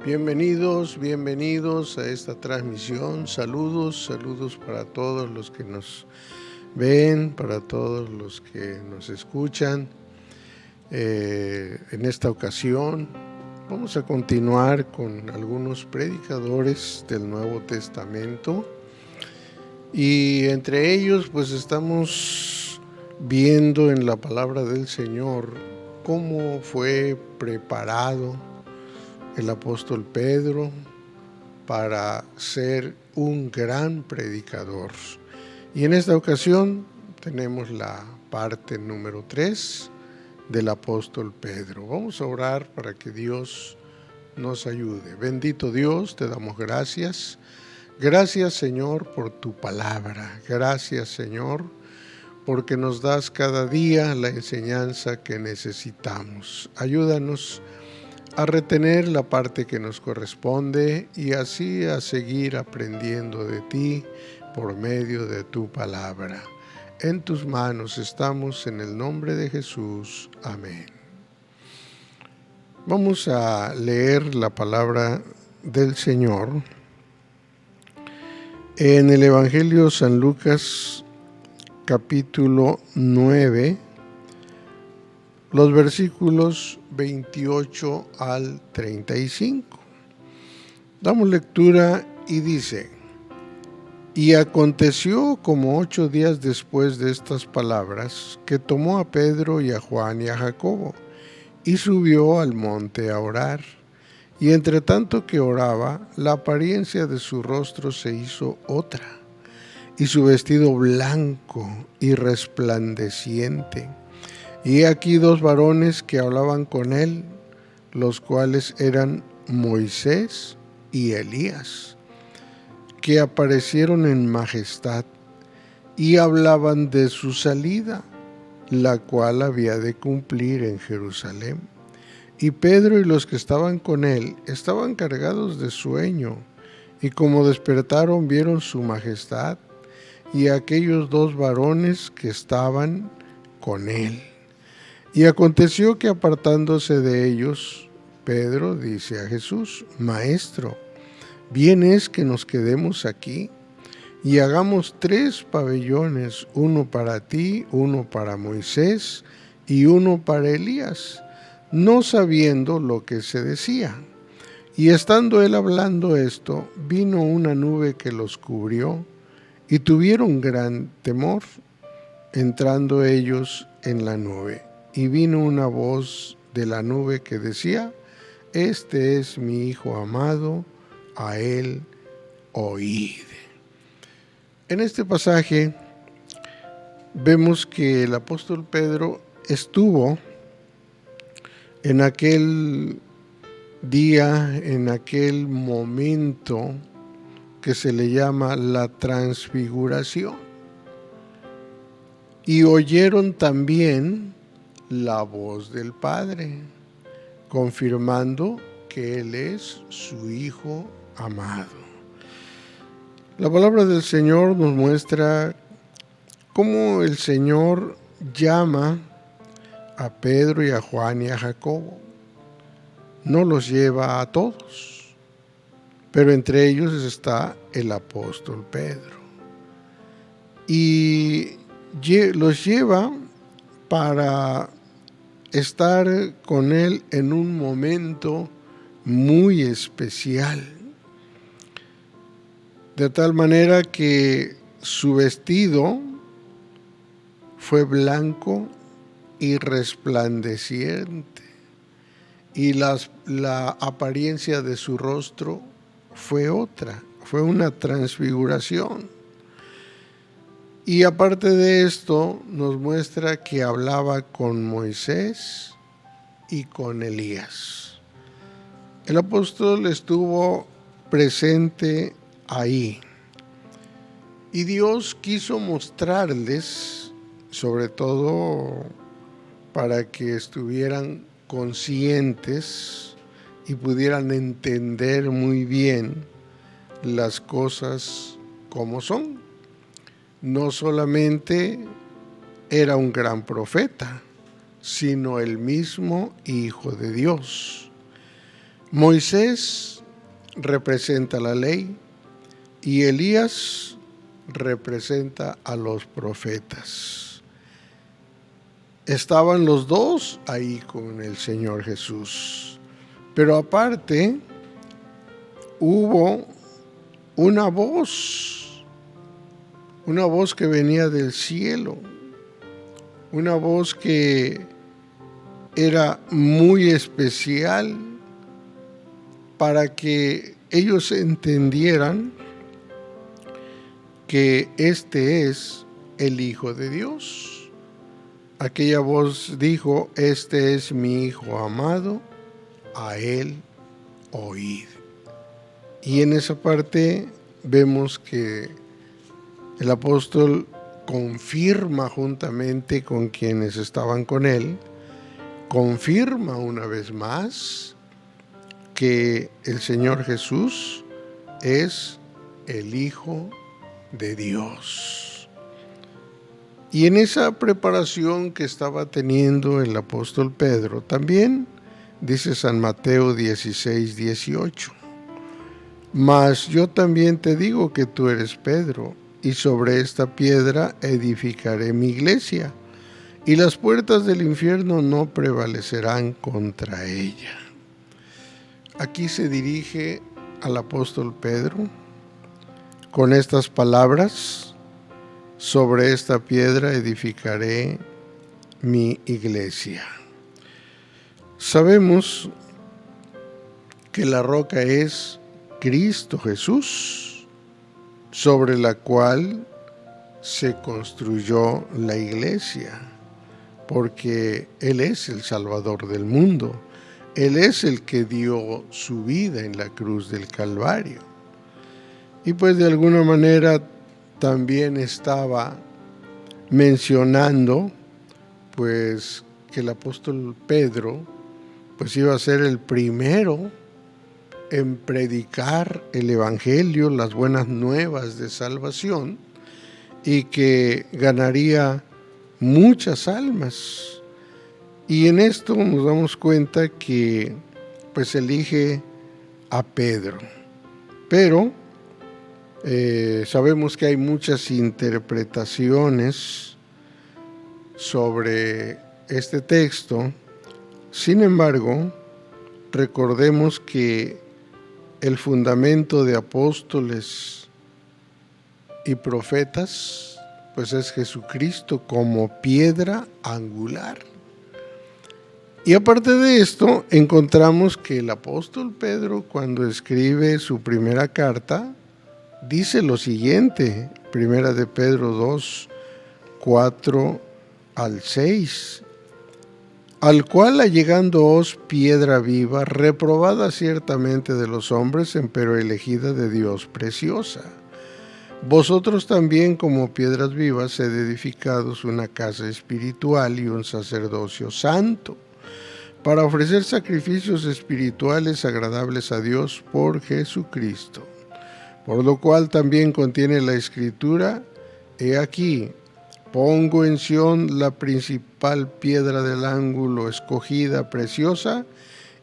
Bienvenidos a esta transmisión. Saludos para todos los que nos ven, para todos los que nos escuchan. En esta ocasión vamos a continuar con algunos predicadores del Nuevo Testamento y entre ellos pues estamos viendo en la palabra del Señor cómo fue preparado el apóstol Pedro para ser un gran predicador. Y en esta ocasión tenemos la parte número 3 del apóstol Pedro. Vamos a orar para que Dios nos ayude. Bendito Dios, te damos gracias. Gracias, Señor, por tu palabra. Gracias, Señor, porque nos das cada día la enseñanza que necesitamos. Ayúdanos a retener la parte que nos corresponde y así a seguir aprendiendo de ti por medio de tu palabra. En tus manos estamos, en el nombre de Jesús. Amén. Vamos a leer la palabra del Señor en el Evangelio de San Lucas, capítulo 9, los versículos 28 al 35. Damos lectura y dice: Y aconteció como 8 días después de estas palabras, que tomó a Pedro y a Juan y a Jacobo, y subió al monte a orar. Y entre tanto que oraba, la apariencia de su rostro se hizo otra, y su vestido blanco y resplandeciente. Y aquí 2 varones que hablaban con él, los cuales eran Moisés y Elías, que aparecieron en majestad y hablaban de su salida, la cual había de cumplir en Jerusalén. Y Pedro y los que estaban con él estaban cargados de sueño, y como despertaron vieron su majestad y aquellos 2 varones que estaban con él. Y aconteció que apartándose de ellos, Pedro dice a Jesús: Maestro, bien es que nos quedemos aquí y hagamos 3 pabellones, uno para ti, uno para Moisés y uno para Elías, no sabiendo lo que se decía. Y estando él hablando esto, vino una nube que los cubrió, y tuvieron gran temor, entrando ellos en la nube. Y vino una voz de la nube que decía: Este es mi Hijo amado, a él oíd. En este pasaje vemos que el apóstol Pedro estuvo en aquel día, en aquel momento que se le llama la transfiguración. Y oyeron también la voz del Padre, confirmando que Él es su Hijo amado. La palabra del Señor nos muestra cómo el Señor llama a Pedro y a Juan y a Jacobo. No los lleva a todos, pero entre ellos está el apóstol Pedro. Y los lleva para estar con él en un momento muy especial, de tal manera que su vestido fue blanco y resplandeciente, y la apariencia de su rostro fue otra, fue una transfiguración. Y aparte de esto, nos muestra que hablaba con Moisés y con Elías. El apóstol estuvo presente ahí. Y Dios quiso mostrarles, sobre todo para que estuvieran conscientes y pudieran entender muy bien las cosas como son. No solamente era un gran profeta, sino el mismo Hijo de Dios. Moisés representa la ley y Elías representa a los profetas. Estaban los dos ahí con el Señor Jesús. Pero aparte, hubo una voz que venía del cielo, una voz que era muy especial para que ellos entendieran que este es el Hijo de Dios. Aquella voz dijo: este es mi Hijo amado, a él oíd. Y en esa parte vemos que el apóstol confirma juntamente con quienes estaban con él, confirma una vez más que el Señor Jesús es el Hijo de Dios. Y en esa preparación que estaba teniendo el apóstol Pedro, también dice San Mateo 16:18, mas yo también te digo que tú eres Pedro, y sobre esta piedra edificaré mi iglesia, y las puertas del infierno no prevalecerán contra ella. Aquí se dirige al apóstol Pedro con estas palabras: sobre esta piedra edificaré mi iglesia. Sabemos que la roca es Cristo Jesús, sobre la cual se construyó la iglesia, porque Él es el Salvador del mundo. Él es el que dio su vida en la cruz del Calvario. Y pues de alguna manera también estaba mencionando pues que el apóstol Pedro pues iba a ser el primero en predicar el evangelio, las buenas nuevas de salvación, y que ganaría muchas almas. Y en esto nos damos cuenta que pues elige a Pedro. Pero sabemos que hay muchas interpretaciones sobre este texto. Sin embargo, recordemos que el fundamento de apóstoles y profetas pues es Jesucristo como piedra angular. Y aparte de esto, encontramos que el apóstol Pedro, cuando escribe su primera carta, dice lo siguiente: Primera de Pedro 2, 4 al 6, al cual allegándoos piedra viva, reprobada ciertamente de los hombres, empero elegida de Dios, preciosa. Vosotros también, como piedras vivas, sed edificados una casa espiritual y un sacerdocio santo, para ofrecer sacrificios espirituales agradables a Dios por Jesucristo. Por lo cual también contiene la Escritura: he aquí, pongo en Sión la principal piedra del ángulo, escogida, preciosa,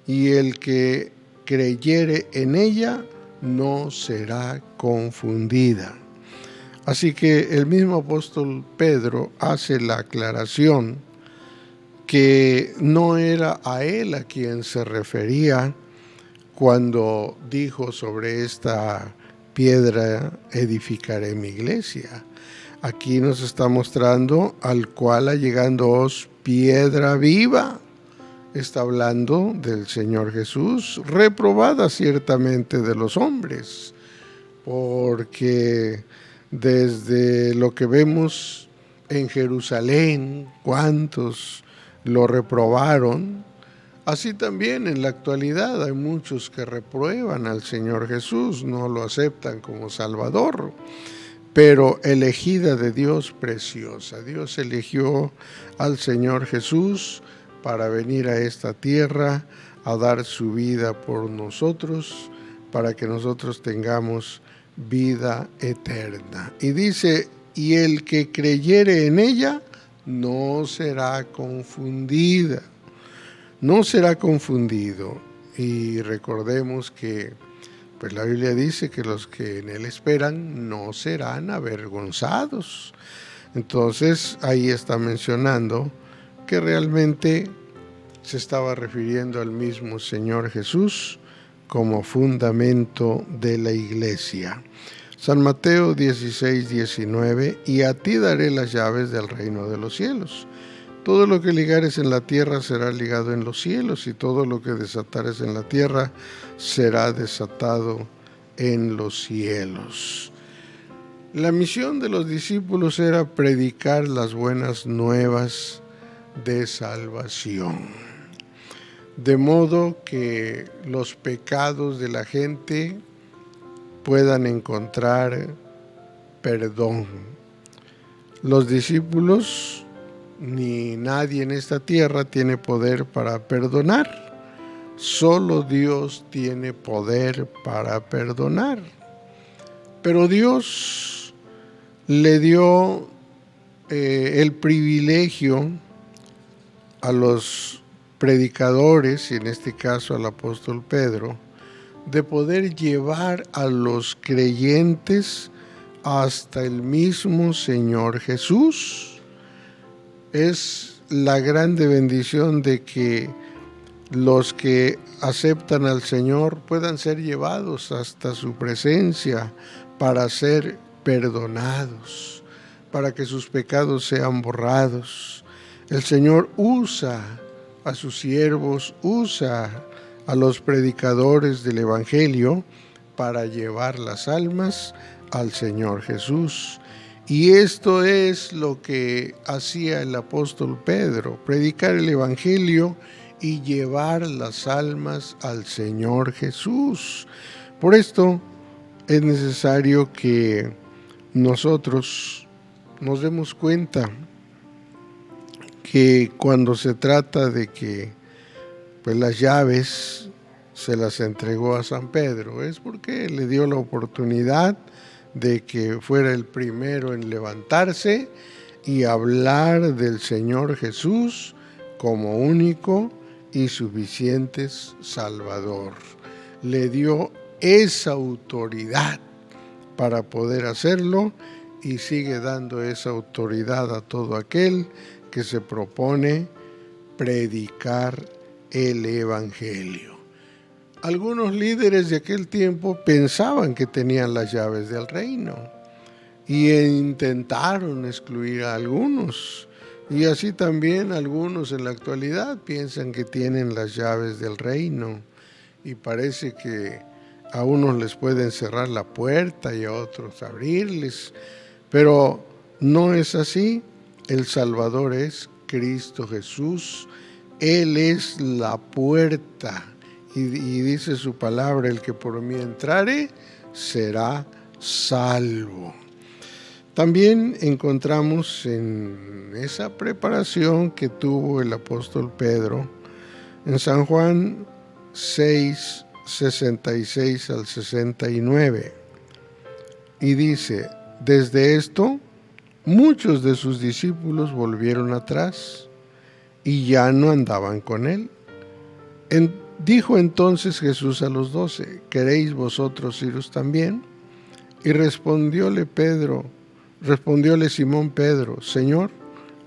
y el que creyere en ella no será confundida. Así que el mismo apóstol Pedro hace la aclaración que no era a él a quien se refería cuando dijo: sobre esta piedra edificaré mi iglesia. Aquí nos está mostrando al cual allegándoos piedra viva. Está hablando del Señor Jesús, reprobada ciertamente de los hombres, porque desde lo que vemos en Jerusalén, cuántos lo reprobaron, así también en la actualidad hay muchos que reprueban al Señor Jesús, no lo aceptan como Salvador, pero elegida de Dios, preciosa. Dios eligió al Señor Jesús para venir a esta tierra a dar su vida por nosotros, para que nosotros tengamos vida eterna. Y dice: y el que creyere en ella no será confundida. No será confundido. Y recordemos que pues la Biblia dice que los que en Él esperan no serán avergonzados. Entonces ahí está mencionando que realmente se estaba refiriendo al mismo Señor Jesús como fundamento de la iglesia. San Mateo 16:19, y a ti daré las llaves del reino de los cielos. Todo lo que ligares en la tierra será ligado en los cielos, y todo lo que desatares en la tierra será desatado en los cielos. La misión de los discípulos era predicar las buenas nuevas de salvación, de modo que los pecados de la gente puedan encontrar perdón. Los discípulos ni nadie en esta tierra tiene poder para perdonar. Solo Dios tiene poder para perdonar. Pero Dios le dio el privilegio a los predicadores, y en este caso al apóstol Pedro, de poder llevar a los creyentes hasta el mismo Señor Jesús. Es la grande bendición de que los que aceptan al Señor puedan ser llevados hasta su presencia para ser perdonados, para que sus pecados sean borrados. El Señor usa a sus siervos, usa a los predicadores del Evangelio para llevar las almas al Señor Jesús. Y esto es lo que hacía el apóstol Pedro, predicar el Evangelio y llevar las almas al Señor Jesús. Por esto es necesario que nosotros nos demos cuenta que cuando se trata de que pues las llaves se las entregó a San Pedro, es porque le dio la oportunidad de que fuera el primero en levantarse y hablar del Señor Jesús como único y suficiente Salvador. Le dio esa autoridad para poder hacerlo, y sigue dando esa autoridad a todo aquel que se propone predicar el Evangelio. Algunos líderes de aquel tiempo pensaban que tenían las llaves del reino y intentaron excluir a algunos, y así también algunos en la actualidad piensan que tienen las llaves del reino, y parece que a unos les pueden cerrar la puerta y a otros abrirles, pero no es así. El Salvador es Cristo Jesús. Él es la puerta, y dice su palabra: el que por mí entrare será salvo. También encontramos en esa preparación que tuvo el apóstol Pedro en San Juan 6, 66 al 69, y dice: desde esto muchos de sus discípulos volvieron atrás y ya no andaban con él. Dijo entonces Jesús a los 12: ¿queréis vosotros iros también? Y respondióle Simón Pedro: Señor,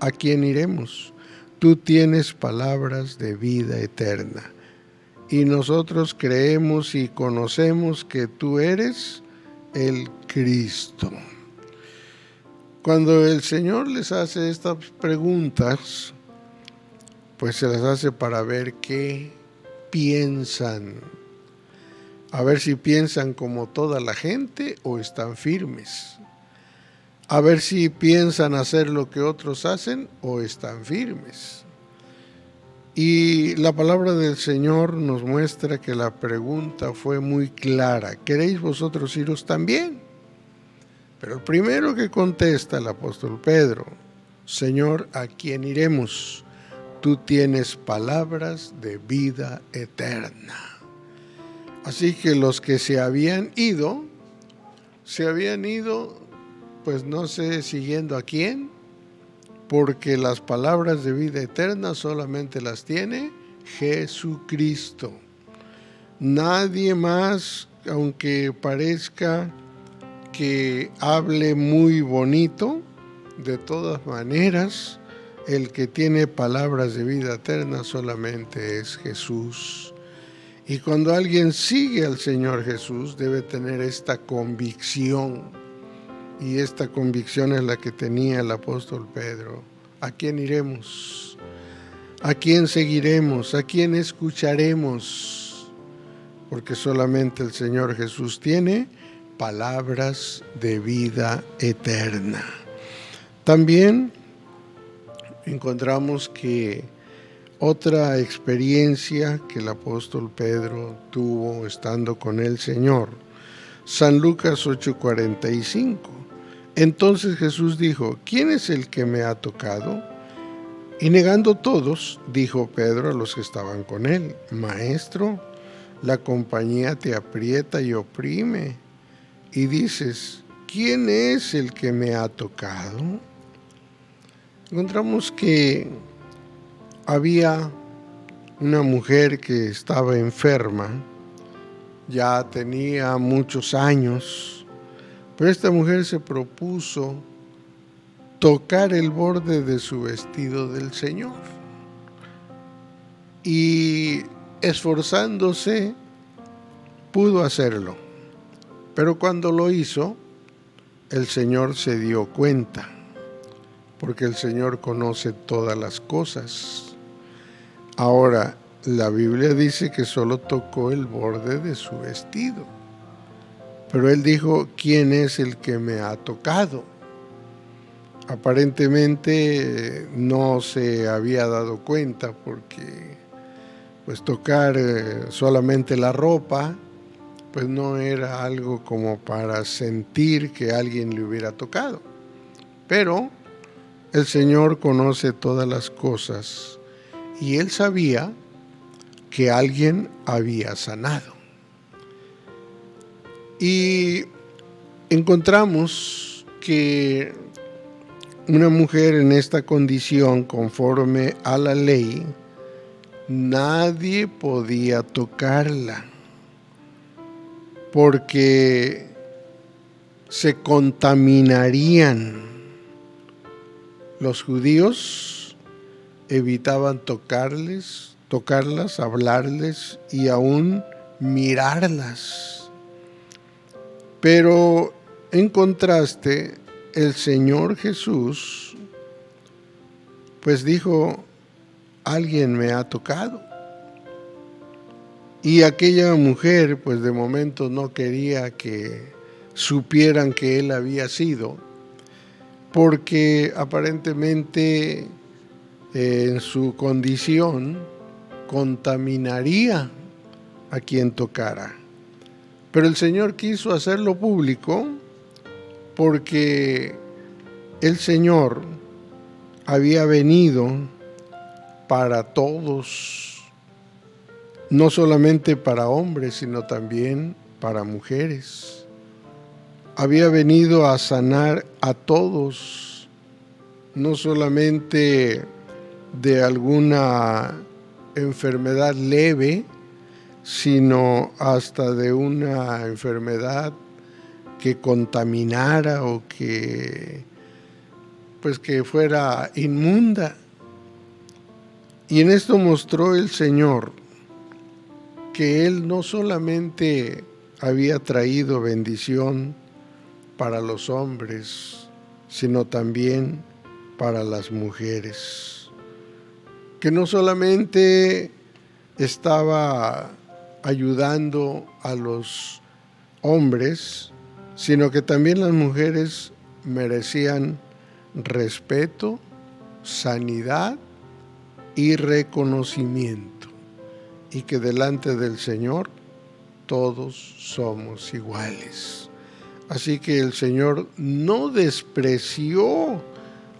¿a quién iremos? Tú tienes palabras de vida eterna, y nosotros creemos y conocemos que tú eres el Cristo. Cuando el Señor les hace estas preguntas, pues se las hace para ver qué piensan, a ver si piensan como toda la gente o están firmes, a ver si piensan hacer lo que otros hacen o están firmes. Y la palabra del Señor nos muestra que la pregunta fue muy clara: ¿queréis vosotros iros también? Pero el primero que contesta el apóstol Pedro: Señor, ¿a quién iremos? Tú tienes palabras de vida eterna. Así que los que se habían ido, pues no sé siguiendo a quién, porque las palabras de vida eterna solamente las tiene Jesucristo. Nadie más, aunque parezca que hable muy bonito, de todas maneras, el que tiene palabras de vida eterna solamente es Jesús. Y cuando alguien sigue al Señor Jesús, debe tener esta convicción. Y esta convicción es la que tenía el apóstol Pedro. ¿A quién iremos? ¿A quién seguiremos? ¿A quién escucharemos? Porque solamente el Señor Jesús tiene palabras de vida eterna. También encontramos que otra experiencia que el apóstol Pedro tuvo estando con el Señor, San Lucas 8:45. Entonces Jesús dijo: ¿quién es el que me ha tocado? Y negando todos, dijo Pedro a los que estaban con él: Maestro, la compañía te aprieta y oprime, y dices: ¿quién es el que me ha tocado? Encontramos que había una mujer que estaba enferma, ya tenía muchos años, pero esta mujer se propuso tocar el borde de su vestido del Señor. Y esforzándose, pudo hacerlo. Pero cuando lo hizo, el Señor se dio cuenta, porque el Señor conoce todas las cosas. Ahora, la Biblia dice que solo tocó el borde de su vestido. Pero él dijo: ¿quién es el que me ha tocado? Aparentemente no se había dado cuenta, porque pues tocar solamente la ropa pues no era algo como para sentir que alguien le hubiera tocado. Pero el Señor conoce todas las cosas y él sabía que alguien había sanado. Y encontramos que una mujer en esta condición, conforme a la ley, nadie podía tocarla, porque se contaminarían. Los judíos evitaban tocarlas, hablarles y aún mirarlas. Pero en contraste, el Señor Jesús pues dijo: alguien me ha tocado. Y aquella mujer pues de momento no quería que supieran que él había sido, porque aparentemente en su condición contaminaría a quien tocara. Pero el Señor quiso hacerlo público, porque el Señor había venido para todos, no solamente para hombres, sino también para mujeres. Había venido a sanar a todos, no solamente de alguna enfermedad leve, sino hasta de una enfermedad que contaminara o que fuera inmunda. Y en esto mostró el Señor que Él no solamente había traído bendición para los hombres, sino también para las mujeres. Que no solamente estaba ayudando a los hombres, sino que también las mujeres merecían respeto, sanidad y reconocimiento, y que delante del Señor todos somos iguales. Así que el Señor no despreció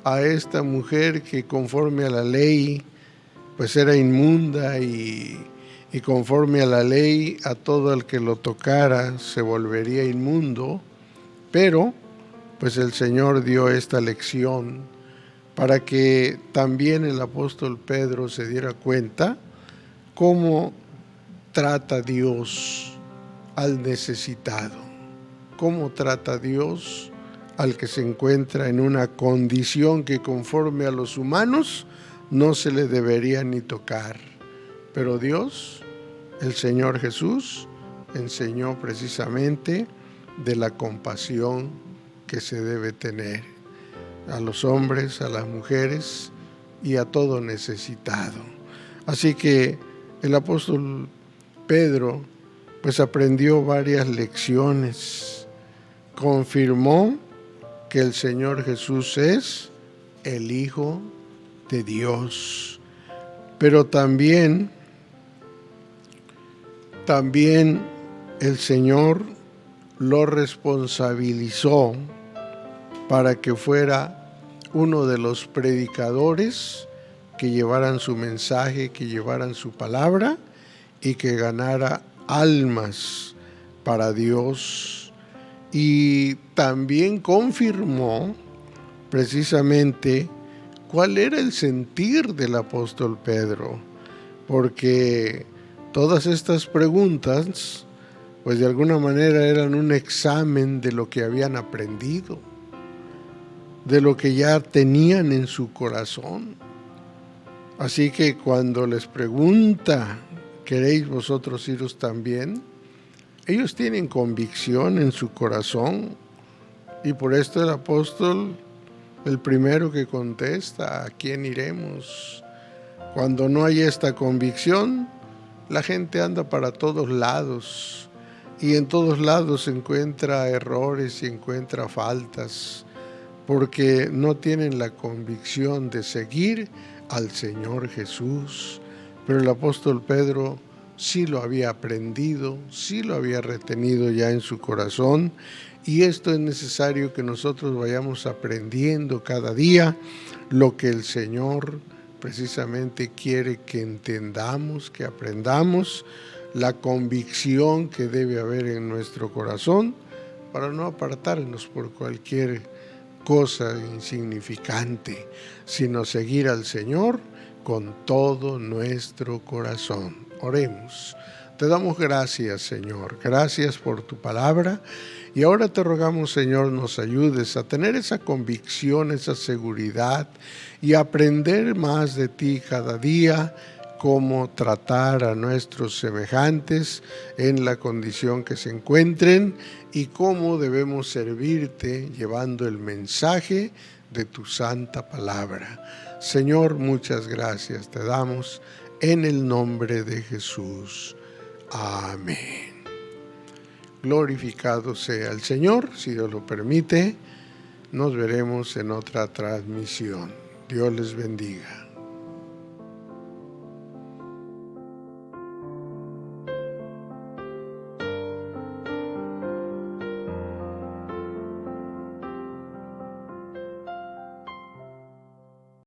a esta mujer que conforme a la ley pues era inmunda, y conforme a la ley a todo el que lo tocara se volvería inmundo, pero pues el Señor dio esta lección para que también el apóstol Pedro se diera cuenta cómo trata Dios al necesitado? ¿Cómo trata Dios al que se encuentra en una condición que conforme a los humanos no se le debería ni tocar? Pero Dios, el Señor Jesús, enseñó precisamente de la compasión que se debe tener a los hombres, a las mujeres y a todo necesitado. Así que el apóstol Pedro pues aprendió varias lecciones, confirmó que el Señor Jesús es el Hijo de Dios, pero también el Señor lo responsabilizó para que fuera uno de los predicadores que llevaran su mensaje, que llevaran su palabra y que ganara almas para Dios. Y también confirmó precisamente cuál era el sentir del apóstol Pedro, porque todas estas preguntas pues de alguna manera eran un examen de lo que habían aprendido, de lo que ya tenían en su corazón. Así que cuando les pregunta, ¿queréis vosotros iros también? Ellos tienen convicción en su corazón, y por esto el apóstol, el primero que contesta, ¿a quién iremos? Cuando no hay esta convicción, la gente anda para todos lados, y en todos lados se encuentra errores y encuentra faltas, porque no tienen la convicción de seguir al Señor Jesús. Pero el apóstol Pedro sí lo había aprendido, sí lo había retenido ya en su corazón, y esto es necesario que nosotros vayamos aprendiendo cada día lo que el Señor precisamente quiere que entendamos, que aprendamos, la convicción que debe haber en nuestro corazón para no apartarnos por cualquier cosa insignificante, sino seguir al Señor con todo nuestro corazón. Oremos. Te damos gracias, Señor. Gracias por tu palabra. Y ahora te rogamos, Señor, nos ayudes a tener esa convicción, esa seguridad y aprender más de ti cada día, cómo tratar a nuestros semejantes en la condición que se encuentren y cómo debemos servirte llevando el mensaje de tu santa palabra. Señor, muchas gracias te damos en el nombre de Jesús. Amén. Glorificado sea el Señor. Si Dios lo permite, nos veremos en otra transmisión. Dios les bendiga.